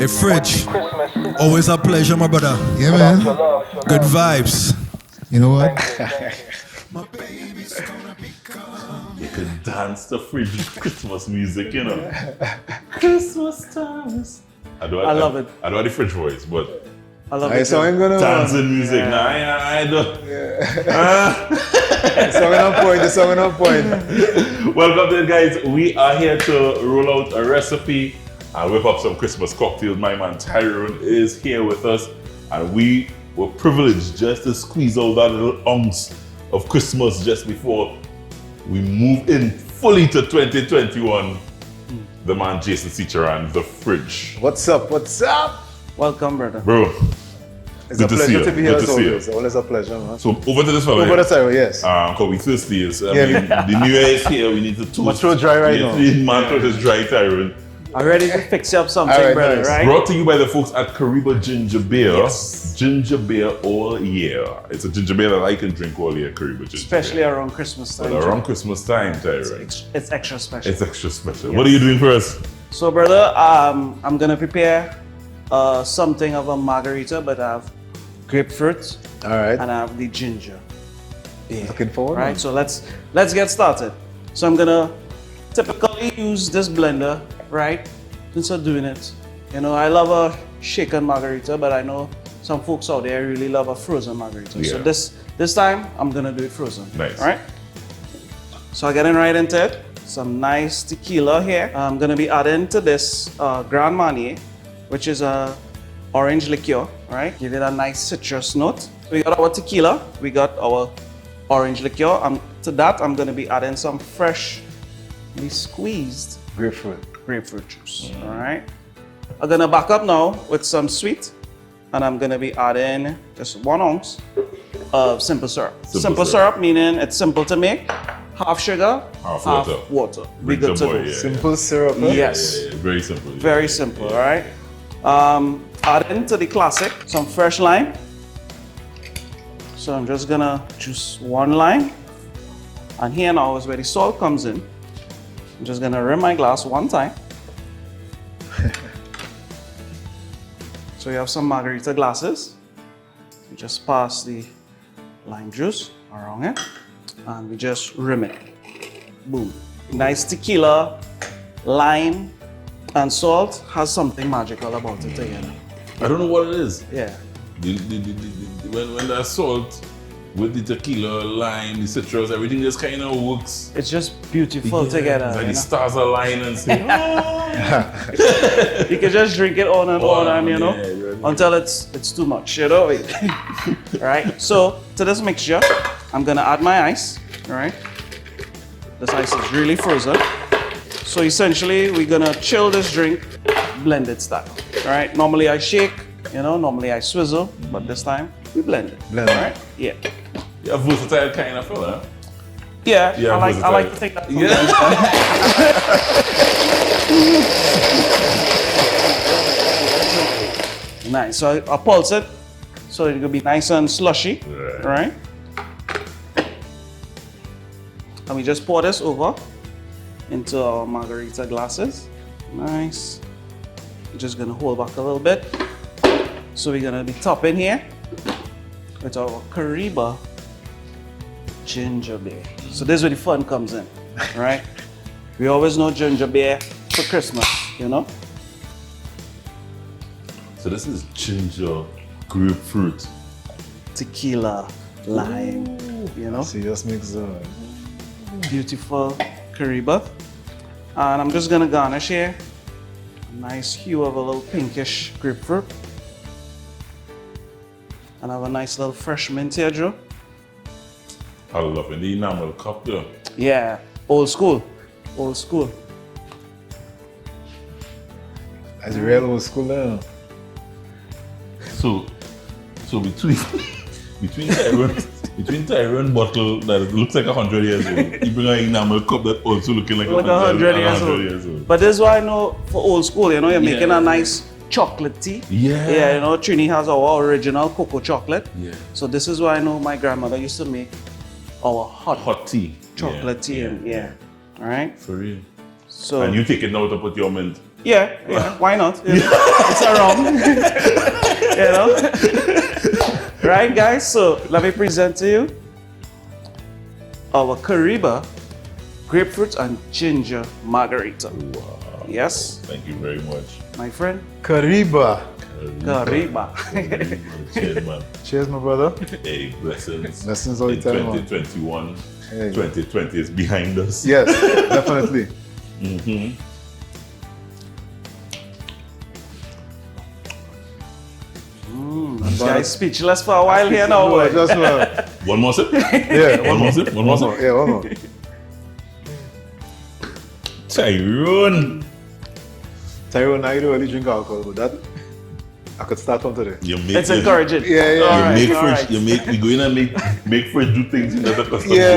Hey, Fridge. Always a pleasure, my brother. Yeah, man. Good vibes. You know what? You could dance to Fridge Christmas music, you know. Christmas times. I love it. I don't have the Fridge voice, but I love I saw him gonna dancing music. Yeah. Nah, I don't. The song on point. Welcome to it, guys. We are here to roll out a recipe and whip up some Christmas cocktails. My man Tyrone is here with us, and we were privileged just to squeeze out that little ounce of Christmas just before we move in fully to 2021. The man Jason Cicheran, the Fridge. What's up? What's up? Welcome, brother. Bro, It's good a pleasure to be here Good as to see always. Always a pleasure, man. So over to this fella. Over the side, yes. Because we thirsty. I mean, the New Year is here. We need to toast. My throat dry right now. My throat is dry, Tyrone. I'm ready to fix you up something, All right, brother, nice. right? Brought to you by the folks at Caribia Ginger Beer. Yes. Ginger beer all year. It's a ginger beer that I can drink all year, Caribia Ginger Especially Beer. around Christmas time. But around Christmas time, Tyrone. It's extra special. It's extra special. Yes. What are you doing for us? So, brother, I'm gonna prepare something of a margarita, but I have grapefruit All right. and I have the ginger beer. Looking forward. Right, so let's get started. So I'm gonna typically use this blender, right? Since I'm doing it, you know, I love a shaken margarita, but I know some folks out there really love a frozen margarita. Yeah. So this time I'm gonna do it frozen. Nice. Right? So I getting right into it. Some nice tequila here. I'm gonna be adding to this Grand Marnier, which is a orange liqueur, right? Give it a nice citrus note. We got our tequila, we got our orange liqueur. To that, I'm gonna be adding some freshly squeezed grapefruit juice, all right? I'm gonna back up now with some sweet, and I'm gonna be adding just 1 ounce of simple syrup. Simple syrup meaning it's simple to make, half sugar, half water. Be good to go. Simple syrup. Huh? Yes. Yeah, very simple. Very simple, all right? Add into the classic some fresh lime. So I'm just gonna juice 1 lime. And here now is where the salt comes in. I'm just gonna rim my glass 1 time. So you have some margarita glasses. You just pass the lime juice around it and we just rim it. Boom. Nice tequila, lime, and salt has something magical about it again. I don't know what it is. Yeah. When the salt with the tequila, lime, the citrus, everything just kind of works. It's just beautiful together. It's like you the know? stars align and say, You can just drink it on and on, and you know, really. until it's too much, you know. Right. So to this mixture, I'm gonna add my ice. All right. This ice is really frozen. So essentially, we're gonna chill this drink, blended style. All right. Normally I shake, you know. Normally I swizzle, but this time we blend it. Blend it. All right. Yeah. you're a versatile kind of fella. Yeah. Yeah, I like versatile. to think that. Nice. So I pulse it so it will be nice and slushy. Right. Right. And we just pour this over into our margarita glasses. Nice. We're just gonna hold back a little bit. So we're gonna be topping here with our Cariba Ginger Beer. So this is where the fun comes in, right? We always know ginger beer for Christmas, you know? So this is ginger, grapefruit. Tequila, lime, you know? Serious mix. Beautiful Cariba. And I'm just gonna garnish here. A nice hue of a little pinkish grapefruit. And I have a nice little fresh mint here, Joe. I love it. The enamel cup there. Yeah, old school. Old school. That's real old school now. So between Tyrone bottle that looks like 100 years old, you bring an enamel cup that also looking like 100 years old. But this is why I know for old school, you know, you're making a nice chocolate tea. Yeah. Yeah, you know, Trini has our original cocoa chocolate. Yeah. So this is why I know my grandmother used to make our Hot tea. chocolate tea. And yeah. All right. For real. So And you take it now to put your mint. Yeah, why not? You know, it's around. You know? Right, guys? So let me present to you our Cariba Grapefruit and Ginger Margarita. Wow. Yes, Thank you very much. my friend. Cariba. Cariba. Cheers, man. Cheers, my brother. Hey, blessings. Blessings all the In time, man. 2021. Hey. 2020 is behind us. Yes, definitely. Mm-hmm. This guy's speechless for a while here now. No, boy. just One more sip? yeah, One more sip? One more sip? Yeah, one more. Tyrone! Tyrone, I don't really drink alcohol, but that I could start from today. You make It's encouraging. Yeah, yeah. You All right, make all French. right. You make. We go in and make French do things you never custom. Yeah,